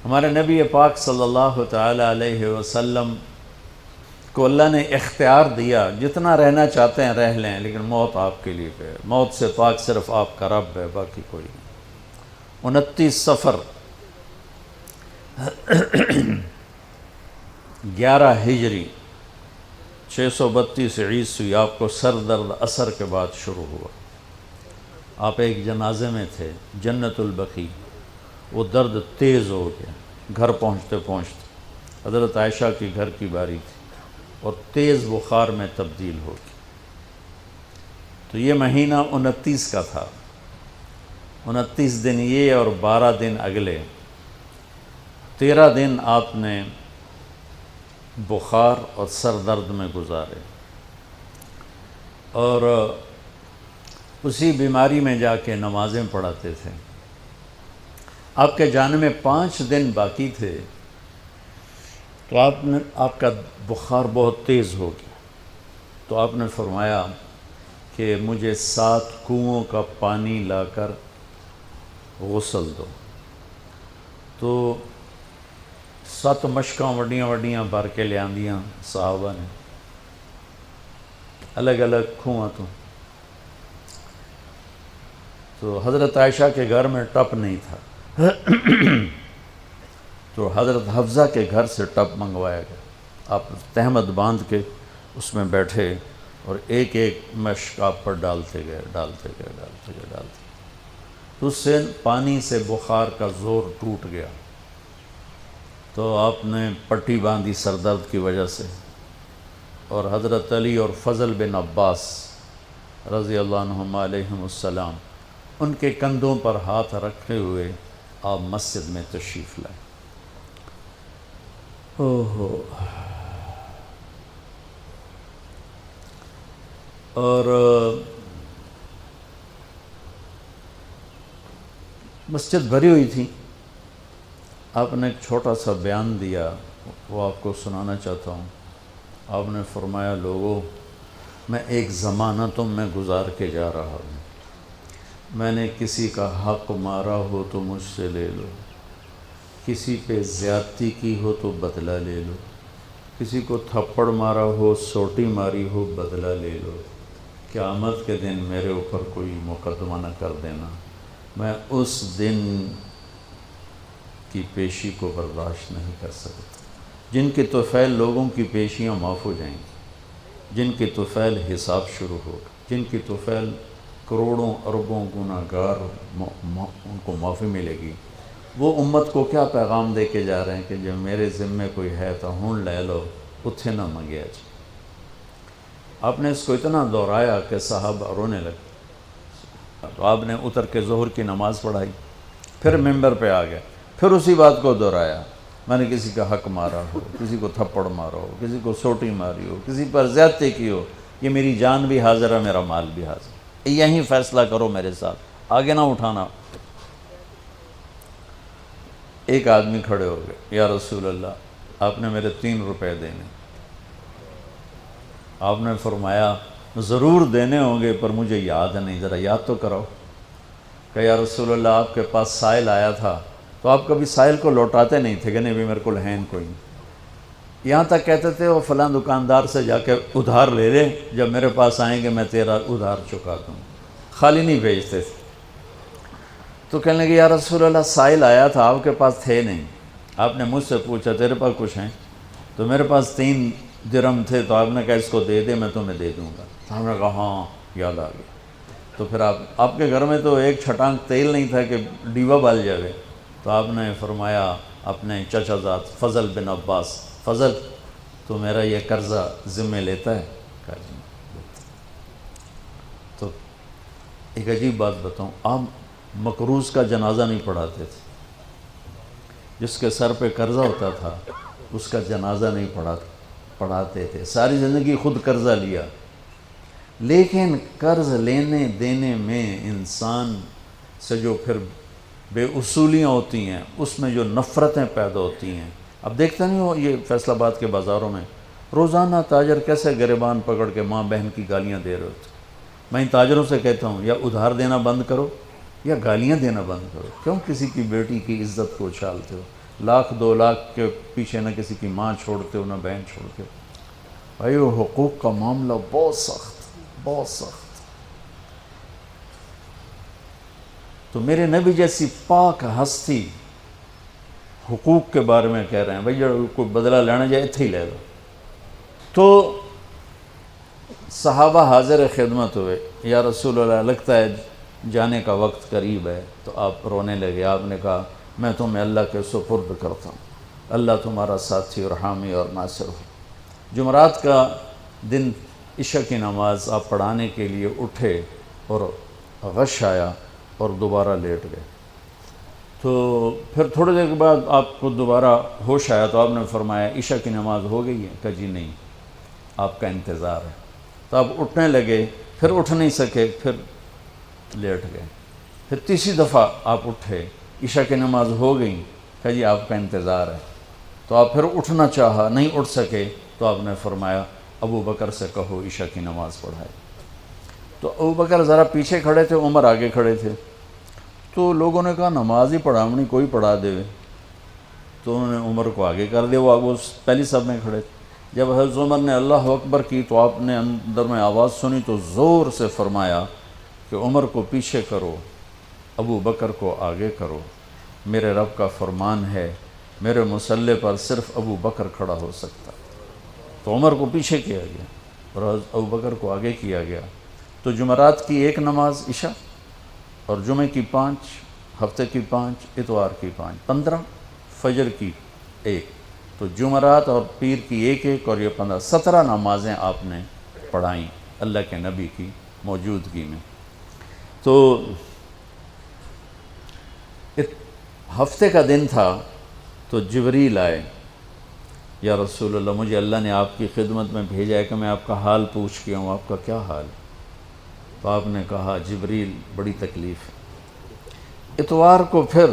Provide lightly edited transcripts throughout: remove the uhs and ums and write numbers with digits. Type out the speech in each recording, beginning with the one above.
ہمارے نبی پاک صلی اللہ تعالی علیہ وسلم کو اللہ نے اختیار دیا، جتنا رہنا چاہتے ہیں رہ لیں، لیکن موت آپ کے لیے ہے، موت سے پاک صرف آپ کا رب ہے، باقی کوئی نہیں۔ 29 صفر 11 ہجری 632 عیسوی آپ کو سر درد عصر کے بعد شروع ہوا۔ آپ ایک جنازے میں تھے جنت البقیع، وہ درد تیز ہو گیا، گھر پہنچتے پہنچتے حضرت عائشہ کی گھر کی باری تھی اور تیز بخار میں تبدیل ہو گئی۔ تو یہ مہینہ 29 کا تھا، 29 دن یہ اور 12 دن اگلے، 13 دن آپ نے بخار اور سر درد میں گزارے، اور اسی بیماری میں جا کے نمازیں پڑھاتے تھے۔ آپ کے جانے میں 5 دن باقی تھے تو آپ کا بخار بہت تیز ہو گیا، تو آپ نے فرمایا کہ مجھے 7 کنوؤں کا پانی لا کر غسل دو۔ تو 7 مشکاں وڈیاں وڈیاں بھر کے لے آندیاں صحابہ نے، الگ الگ کنواں تو حضرت عائشہ کے گھر میں ٹپ نہیں تھا، تو حضرت حفصہ کے گھر سے ٹپ منگوایا گیا۔ آپ تہمت باندھ کے اس میں بیٹھے اور ایک ایک مشک آپ پر ڈالتے گئے تو اس سے پانی سے بخار کا زور ٹوٹ گیا، تو آپ نے پٹی باندھی سر درد کی وجہ سے، اور حضرت علی اور فضل بن عباس رضی اللہ عنہما علیہم السلام ان کے کندھوں پر ہاتھ رکھے ہوئے آپ مسجد میں تشریف لائے۔ اور مسجد بھری ہوئی تھی۔ آپ نے ایک چھوٹا سا بیان دیا، وہ آپ کو سنانا چاہتا ہوں۔ آپ نے فرمایا، لوگوں، میں ایک زمانہ تم میں گزار کے جا رہا ہوں، میں نے کسی کا حق مارا ہو تو مجھ سے لے لو، کسی پہ زیادتی کی ہو تو بدلہ لے لو، کسی کو تھپڑ مارا ہو، سوٹی ماری ہو، بدلہ لے لو، قیامت کے دن میرے اوپر کوئی مقدمہ نہ کر دینا، میں اس دن کی پیشی کو برداشت نہیں کر سکتا۔ جن کے طفیل لوگوں کی پیشیاں معاف ہو جائیں گی، جن کے طفیل حساب شروع ہوگا، جن کی طفیل کروڑوں اربوں گناہگار ان کو معافی ملے گی، وہ امت کو کیا پیغام دے کے جا رہے ہیں کہ جب میرے ذمے کوئی ہے تو ہون لے لو، اتھے نہ منگیا جائے۔ آپ نے اس کو اتنا دہرایا کہ صحابہ رونے لگے، تو آپ نے اتر کے ظہر کی نماز پڑھائی، پھر ممبر پہ آ گئے، پھر اسی بات کو دہرایا، میں نے کسی کا حق مارا ہو، کسی کو تھپڑ مارا ہو، کسی کو سوٹی ماری ہو، کسی پر زیادتی کی ہو، یہ میری جان بھی حاضر ہے، میرا مال بھی حاضر ہے، یہیں فیصلہ کرو میرے ساتھ، آگے نہ اٹھانا۔ ایک آدمی کھڑے ہو گئے، یا رسول اللہ، آپ نے میرے 3 روپے دینے۔ آپ نے فرمایا، ضرور دینے ہوں گے پر مجھے یاد نہیں، ذرا یاد تو کراؤ۔ کہ یا رسول اللہ، آپ کے پاس سائل آیا تھا تو آپ کبھی سائل کو لوٹاتے نہیں تھے کہ نہیں بھی میرے کو ہے کوئی نہیں، یہاں تک کہتے تھے وہ فلاں دکاندار سے جا کے ادھار لے لے، جب میرے پاس آئیں گے میں تیرا ادھار چکا دوں، خالی نہیں بھیجتے تھے۔ تو کہنے لگے، یا رسول اللہ، سائل آیا تھا، آپ کے پاس تھے نہیں، آپ نے مجھ سے پوچھا تیرے پاس کچھ ہیں؟ تو میرے پاس 3 درہم تھے، تو آپ نے کہا اس کو دے دے، میں تمہیں دے دوں گا۔ تو ہم نے کہا ہاں، یاد آ گیا۔ تو پھر آپ کے گھر میں تو ایک چھٹانک تیل نہیں تھا کہ ڈیبا بال جاوے، تو آپ نے فرمایا اپنے چچا زاد فضل بن عباس، فضل تو میرا یہ قرضہ ذمہ لیتا ہے؟ کہا جی۔ تو ایک عجیب بات بتاؤں، آپ مقروض کا جنازہ نہیں پڑھاتے تھے، جس کے سر پہ قرضہ ہوتا تھا اس کا جنازہ نہیں پڑھاتے تھے، ساری زندگی خود قرضہ لیا، لیکن قرض لینے دینے میں انسان سے جو پھر بے اصولیاں ہوتی ہیں، اس میں جو نفرتیں پیدا ہوتی ہیں۔ اب دیکھتے نہیں ہو یہ فیصل آباد کے بازاروں میں روزانہ تاجر کیسے گریبان پکڑ کے ماں بہن کی گالیاں دے رہے ہوتے۔ میں ان تاجروں سے کہتا ہوں، یا ادھار دینا بند کرو یا گالیاں دینا بند کرو، کیوں کسی کی بیٹی کی عزت کو اچھالتے ہو؟ لاکھ 2 لاکھ کے پیچھے نہ کسی کی ماں چھوڑتے ہو نہ بہن چھوڑتے ہو۔ بھائی وہ حقوق کا معاملہ بہت سخت، بہت سخت۔ تو میرے نبی جیسی پاک ہستی حقوق کے بارے میں کہہ رہے ہیں، بھائی جو کوئی بدلہ لینا جائے اتھے ہی لے لو۔ تو صحابہ حاضر خدمت ہوئے، یا رسول اللہ لگتا ہے جانے کا وقت قریب ہے۔ تو آپ رونے لگے، آپ نے کہا میں تمہیں اللہ کے سپرد کرتا ہوں، اللہ تمہارا ساتھی اور حامی اور ناصر ہو۔ جمعرات کا دن عشاء کی نماز آپ پڑھانے کے لیے اٹھے اور غش آیا اور دوبارہ لیٹ گئے۔ تو پھر تھوڑی دیر کے بعد آپ کو دوبارہ ہوش آیا تو آپ نے فرمایا عشاء کی نماز ہو گئی ہے؟ کہا جی نہیں، آپ کا انتظار ہے۔ تو آپ اٹھنے لگے، پھر اٹھ نہیں سکے، پھر لیٹ گئے۔ پھر تیسری دفعہ آپ اٹھے، عشاء کی نماز ہو گئی، کہا جی آپ کا انتظار ہے۔ تو آپ پھر اٹھنا چاہا، نہیں اٹھ سکے، تو آپ نے فرمایا ابو بکر سے کہو عشاء کی نماز پڑھائے۔ تو ابو بکر ذرا پیچھے کھڑے تھے، عمر آگے کھڑے تھے۔ تو لوگوں نے کہا نماز ہی پڑھاونی، کوئی پڑھا دے۔ تو انہوں نے عمر کو آگے کر دیا، وہ پہلی صف میں کھڑے تھے۔ جب حضرت عمر نے اللہ اکبر کی تو آپ نے اندر میں آواز سنی تو زور سے فرمایا کہ عمر کو پیچھے کرو، ابو بکر کو آگے کرو، میرے رب کا فرمان ہے میرے مصلی پر صرف ابو بکر کھڑا ہو سکتا۔ تو عمر کو پیچھے کیا گیا اور ابو بکر کو آگے کیا گیا۔ تو جمعرات کی 1 نماز عشاء، اور جمعے کی 5، ہفتے کی 5، اتوار کی 5، 15، فجر کی 1۔ تو جمعرات اور پیر کی 1 اور یہ 15، 17 نمازیں آپ نے پڑھائیں اللہ کے نبی کی موجودگی میں۔ تو ہفتے کا دن تھا تو جبریل آئے، یا رسول اللہ مجھے اللہ نے آپ کی خدمت میں بھیجا ہے کہ میں آپ کا حال پوچھ کے ہوں، آپ کا کیا حال ہے؟ تو آپ نے کہا جبریل بڑی تکلیف ہے۔ اتوار کو پھر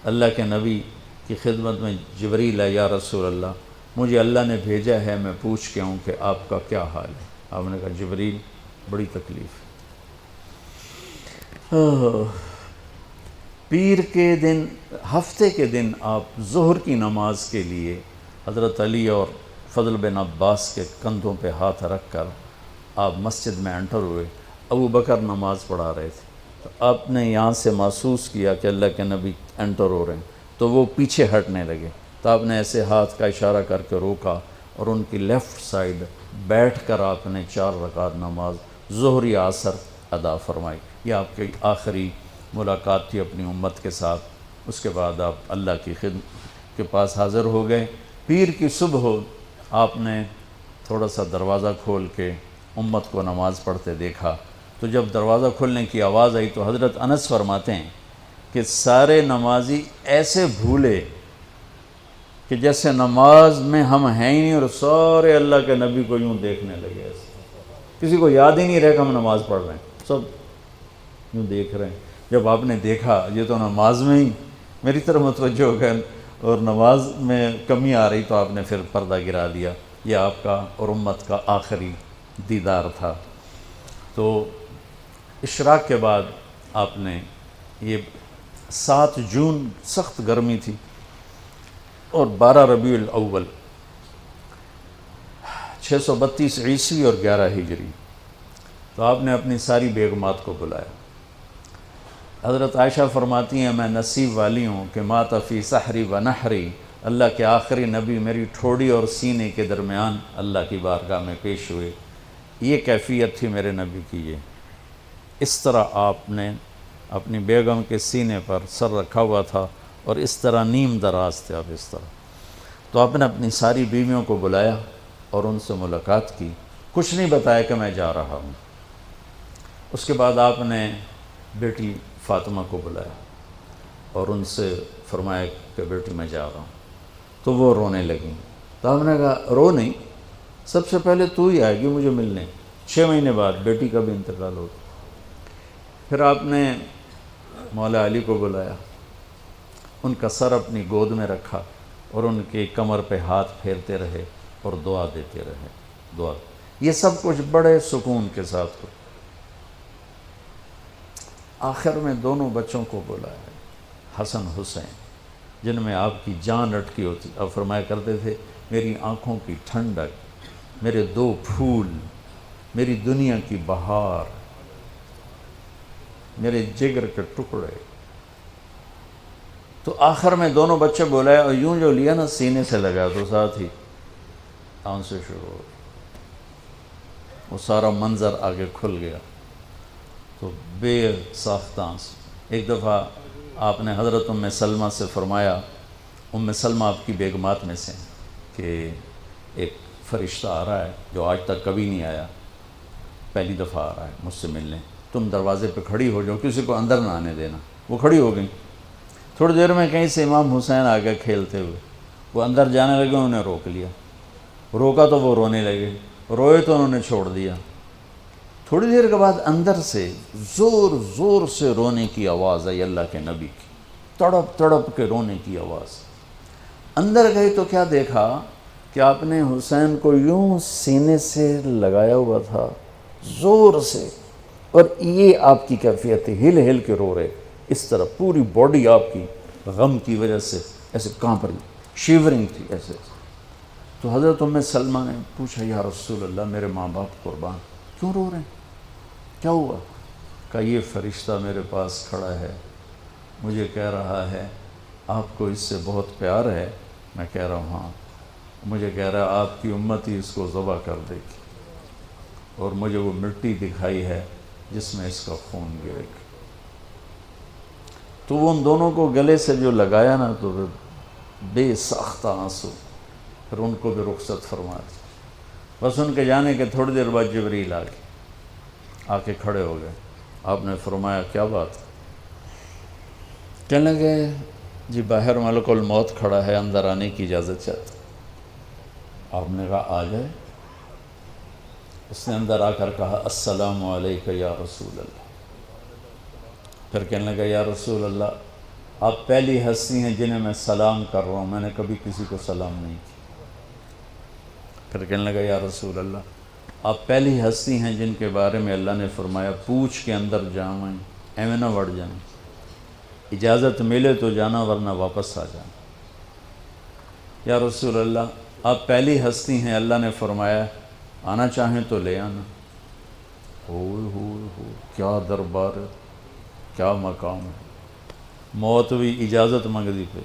اللہ کے نبی کی خدمت میں جبریل ہے، یا رسول اللہ مجھے اللہ نے بھیجا ہے میں پوچھ کے ہوں کہ آپ کا کیا حال ہے؟ آپ نے کہا جبریل بڑی تکلیف ہے۔ پیر کے دن، ہفتے کے دن آپ ظہر کی نماز کے لیے حضرت علی اور فضل بن عباس کے کندھوں پہ ہاتھ رکھ کر آپ مسجد میں انٹر ہوئے۔ ابو بکر نماز پڑھا رہے تھے، تو آپ نے یہاں سے محسوس کیا کہ اللہ کے نبی انٹر ہو رہے ہیں، تو وہ پیچھے ہٹنے لگے۔ تو آپ نے ایسے ہاتھ کا اشارہ کر کے روکا اور ان کی لیفٹ سائڈ بیٹھ کر آپ نے 4 رکعت نماز ظہر عصر ادا فرمائی۔ یہ آپ کی آخری ملاقات تھی اپنی امت کے ساتھ۔ اس کے بعد آپ اللہ کی خدمت کے پاس حاضر ہو گئے۔ پیر کی صبح ہو آپ نے تھوڑا سا دروازہ کھول کے امت کو نماز پڑھتے دیکھا۔ تو جب دروازہ کھلنے کی آواز آئی تو حضرت انس فرماتے ہیں کہ سارے نمازی ایسے بھولے کہ جیسے نماز میں ہم ہیں ہی نہیں، اور سارے اللہ کے نبی کو یوں دیکھنے لگے، ایسے کسی کو یاد ہی نہیں رہے کہ ہم نماز پڑھ رہے ہیں، سب یوں دیکھ رہے ہیں۔ جب آپ نے دیکھا یہ تو نماز میں ہی میری طرف متوجہ ہو گئے اور نماز میں کمی آ رہی، تو آپ نے پھر پردہ گرا دیا۔ یہ آپ کا اور امت کا آخری دیدار تھا۔ تو اشراق کے بعد آپ نے یہ 7 جون سخت گرمی تھی اور 12 ربیع الاول 632 عیسوی اور 11 ہجری، تو آپ نے اپنی ساری بیگمات کو بلایا۔ حضرت عائشہ فرماتی ہیں میں نصیب والی ہوں کہ مات فی سحری و نحری، اللہ کے آخری نبی میری ٹھوڑی اور سینے کے درمیان اللہ کی بارگاہ میں پیش ہوئے۔ یہ کیفیت تھی میرے نبی کی۔ یہ اس طرح آپ نے اپنی بیگم کے سینے پر سر رکھا ہوا تھا اور اس طرح نیم دراز تھے آپ اس طرح۔ تو آپ نے اپنی ساری بیویوں کو بلایا اور ان سے ملاقات کی، کچھ نہیں بتایا کہ میں جا رہا ہوں۔ اس کے بعد آپ نے بیٹی فاطمہ کو بلایا اور ان سے فرمایا کہ بیٹی میں جا رہا ہوں۔ تو وہ رونے لگیں۔ تو آپ نے کہا رو نہیں، سب سے پہلے تو ہی آئے گی مجھے ملنے۔ 6 مہینے بعد بیٹی کا بھی انتقال ہو گیا۔ پھر آپ نے مولا علی کو بلایا، ان کا سر اپنی گود میں رکھا اور ان کی کمر پہ ہاتھ پھیرتے رہے اور دعا دیتے رہے، دعا۔ یہ سب کچھ بڑے سکون کے ساتھ ہو۔ آخر میں دونوں بچوں کو بلایا، حسن حسین، جن میں آپ کی جان اٹکی ہوتی. آپ فرمایا کرتے تھے میری آنکھوں کی ٹھنڈک، میرے 2 پھول، میری دنیا کی بہار، میرے جگر کے ٹکڑے. تو آخر میں دونوں بچے بولائے اور یوں جو لیا نا سینے سے لگا تو ساتھ ہی آنسو شروع ہو گئے. وہ سارا منظر آگے کھل گیا تو بے ساختہ آنسو. ایک دفعہ آپ نے حضرت ام سلمہ سے فرمایا، ام سلمہ آپ کی بیگمات میں سے، کہ ایک فرشتہ آ رہا ہے جو آج تک کبھی نہیں آیا، پہلی دفعہ آ رہا ہے مجھ سے ملنے، تم دروازے پہ کھڑی ہو جاؤ، کسی کو اندر نہ آنے دینا. وہ کھڑی ہو گئیں. تھوڑی دیر میں کہیں سے امام حسین آ گئے کھیلتے ہوئے. وہ اندر جانے لگے، انہوں نے روک لیا. روکا تو وہ رونے لگے، روئے تو انہوں نے چھوڑ دیا. تھوڑی دیر کے بعد اندر سے زور زور سے رونے کی آواز آئی اللہ کے نبی کی، تڑپ تڑپ کے رونے کی آواز. اندر گئے تو کیا دیکھا کہ آپ نے حسین کو یوں سینے سے لگایا ہوا تھا زور سے، اور یہ آپ کی کیفیت ہے، ہل ہل کے رو رہے اس طرح، پوری باڈی آپ کی غم کی وجہ سے ایسے کانپ رہی، شیورنگ تھی ایسے. تو حضرت ام سلمہ نے پوچھا یا رسول اللہ میرے ماں باپ قربان، کیوں رو رہے ہیں، کیا ہوا؟ کہا یہ فرشتہ میرے پاس کھڑا ہے، مجھے کہہ رہا ہے آپ کو اس سے بہت پیار ہے. میں کہہ رہا ہوں ہاں. مجھے کہہ رہا ہے آپ کی امت ہی اس کو ذبح کر دے گی، اور مجھے وہ مٹی دکھائی ہے جس میں اس کا خون گرے گا. تو وہ ان دونوں کو گلے سے جو لگایا نا تو بے ساختہ آنسو، پھر ان کو بھی رخصت فرما دی. بس ان کے جانے کے تھوڑی دیر بعد جبریل آ کے کھڑے ہو گئے. آپ نے فرمایا کیا بات؟ کہنے لگے جی باہر ملک الموت کھڑا ہے، اندر آنے کی اجازت چاہتا. آپ نے کہا آ جائے. اس نے اندر آ کر کہا السلام علیکہ یا رسول اللہ. پھر کہنے لگا یا رسول اللہ آپ پہلی ہستی ہیں جنہیں میں سلام کر رہا ہوں، میں نے کبھی کسی کو سلام نہیں کیا. پھر کہنے لگا یا رسول اللہ آپ پہلی ہستی ہیں جن کے بارے میں اللہ نے فرمایا پوچھ کے اندر جائیں، ایویں نہ وڑ جائیں، اجازت ملے تو جانا ورنہ واپس آ جانا. یا رسول اللہ آپ پہلی ہستی ہیں اللہ نے فرمایا آنا چاہیں تو لے آنا. ہو کیا دربار ہے، کیا مقام ہے. موت بھی اجازت منگتی پہ،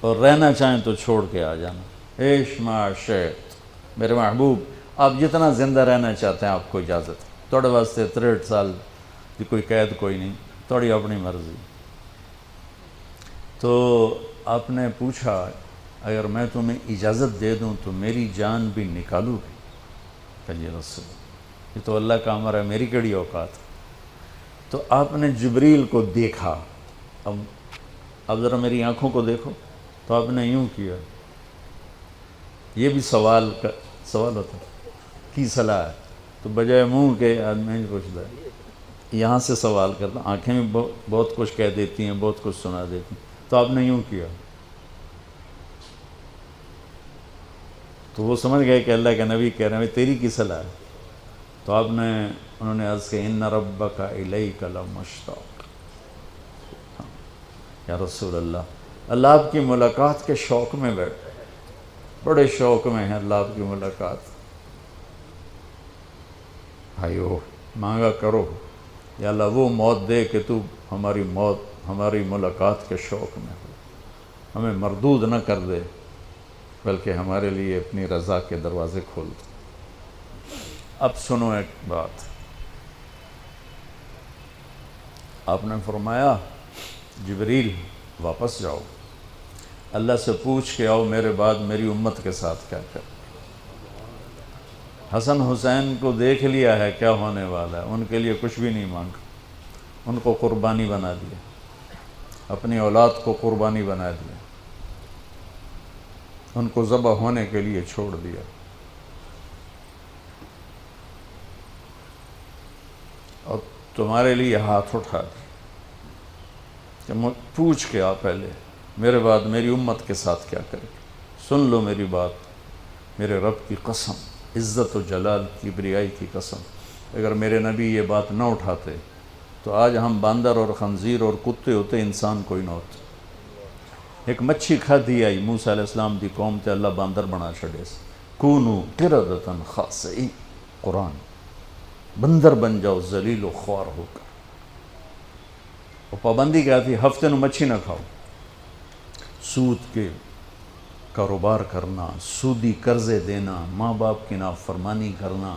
اور رہنا چاہیں تو چھوڑ کے آ جانا. عیش معاشیت میرے محبوب آپ جتنا زندہ رہنا چاہتے ہیں آپ کو اجازت ہے. توڑے واسطے 63 سال کی کوئی قید کوئی نہیں، توڑی اپنی مرضی. تو آپ نے پوچھا اگر میں تمہیں اجازت دے دوں تو میری جان بھی نکالو گی؟ کہ جی رسول یہ تو اللہ کا امر ہے، میری کیڑی اوقات. تو آپ نے جبریل کو دیکھا. اب ذرا میری آنکھوں کو دیکھو. تو آپ نے یوں کیا. یہ بھی سوال ہوتا کی صلاح ہے، تو بجائے منہ کے آدمی نہیں پوچھتا ہے، یہاں سے سوال کرتا. آنکھیں بھی بہت کچھ کہہ دیتی ہیں، بہت کچھ سنا دیتی ہیں. تو آپ نے یوں کیا. تو وہ سمجھ گئے کہ اللہ کے نبی کہہ رہے ہیں تیری کی صلاح ہے. تو انہوں نے عرض کہ ان ربک الیک لمشتاق. یا رسول اللہ آپ کی ملاقات کے شوق میں بیٹھے، بڑے شوق میں ہیں اللہ آپ کی ملاقات. بھائیو مانگا کرو یا اللہ وہ موت دے کہ تو ہماری ملاقات کے شوق میں ہو، ہمیں مردود نہ کر دے بلکہ ہمارے لیے اپنی رضا کے دروازے کھول دے. اب سنو ایک بات. آپ نے فرمایا جبریل واپس جاؤ، اللہ سے پوچھ کے آؤ میرے بعد میری امت کے ساتھ کیا کر. حسن حسین کو دیکھ لیا ہے کیا ہونے والا ہے، ان کے لیے کچھ بھی نہیں مانگا، ان کو قربانی بنا دیا، اپنی اولاد کو قربانی بنا دیا، ان کو ذبح ہونے کے لیے چھوڑ دیا. اور تمہارے لیے ہاتھ اٹھا دیا کہ پوچھ کے آ پہلے میرے بعد میری امت کے ساتھ کیا کرے. سن لو میری بات، میرے رب کی قسم، عزت و جلال کی بریائی کی قسم، اگر میرے نبی یہ بات نہ اٹھاتے تو آج ہم باندر اور خنزیر اور کتے ہوتے، انسان کوئی نہ ہوتے. ایک مچھی کھادی آئی موسیٰ علیہ السلام دی قوم تے اللہ باندر بنا چھڑے سے کونو قردتن خاسئین قرآن بندر بن جاؤ ذلیل و خوار ہو کر. وہ پابندی کیا تھی؟ ہفتے نو مچھی نہ کھاؤ. سود کے کاروبار کرنا، سودی قرضے دینا، ماں باپ کی نافرمانی کرنا،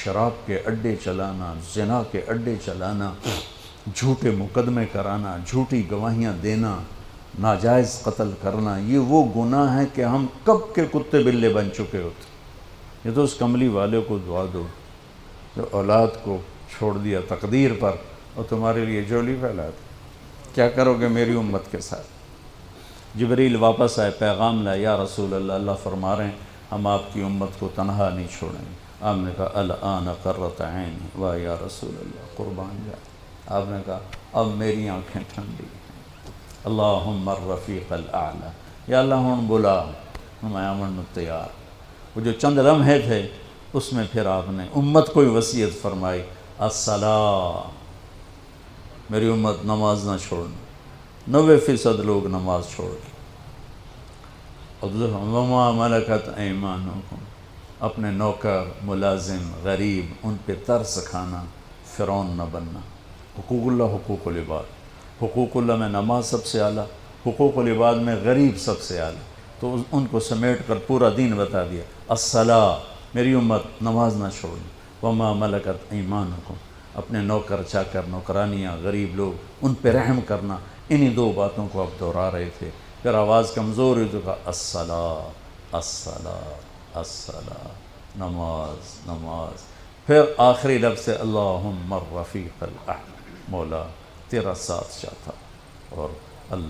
شراب کے اڈے چلانا، زنا کے اڈے چلانا، جھوٹے مقدمے کرانا، جھوٹی گواہیاں دینا، ناجائز قتل کرنا، یہ وہ گناہ ہے کہ ہم کب کے کتے بلے بن چکے ہوتے. یہ تو اس کملی والے کو دعا دو جو اولاد کو چھوڑ دیا تقدیر پر اور تمہارے لیے جولی پھیلا دی. کیا کرو گے میری امت کے ساتھ؟ جبریل واپس آئے، پیغام لائے، یا رسول اللہ، اللہ فرما رہے ہیں ہم آپ کی امت کو تنہا نہیں چھوڑیں گے. آپ نے کہا الآن قرۃ عینی، واہ یا رسول اللہ قربان جائے. آپ نے کہا اب میری آنکھیں ٹھنڈی ہیں. اللہم الرفیق الاعلی، یا اللہ ہوں بلا میں آمن تیار. وہ جو چند لمحے تھے اس میں پھر آپ نے امت کو ہی وصیت فرمائی، الصلاۃ، میری امت نماز نہ چھوڑنا. 90% لوگ نماز چھوڑ گئے. وما ملکت ایمانکم، اپنے نوکر، ملازم، غریب ان پہ ترس کھانا، فرعون نہ بننا. حقوق اللہ، حقوق العباد. حقوق اللہ میں نماز سب سے اعلیٰ، حقوق العباد میں غریب سب سے اعلیٰ. تو ان کو سمیٹ کر پورا دین بتا دیا. الصلاۃ، میری امت نماز نہ چھوڑنا. وما ملکت ایمانکم، اپنے نوکر چاکر، نوکرانیاں، غریب لوگ ان پہ رحم کرنا. انہی دو باتوں کو اب دہرا رہے تھے. پھر آواز کمزور ہوئی تو کہا الصلاۃ الصلاۃ الصلاۃ، نماز نماز. پھر آخری لفظ سے اللہم الرفیق الاعلی، مولا تیرا ساتھ چاہتا اور اللہ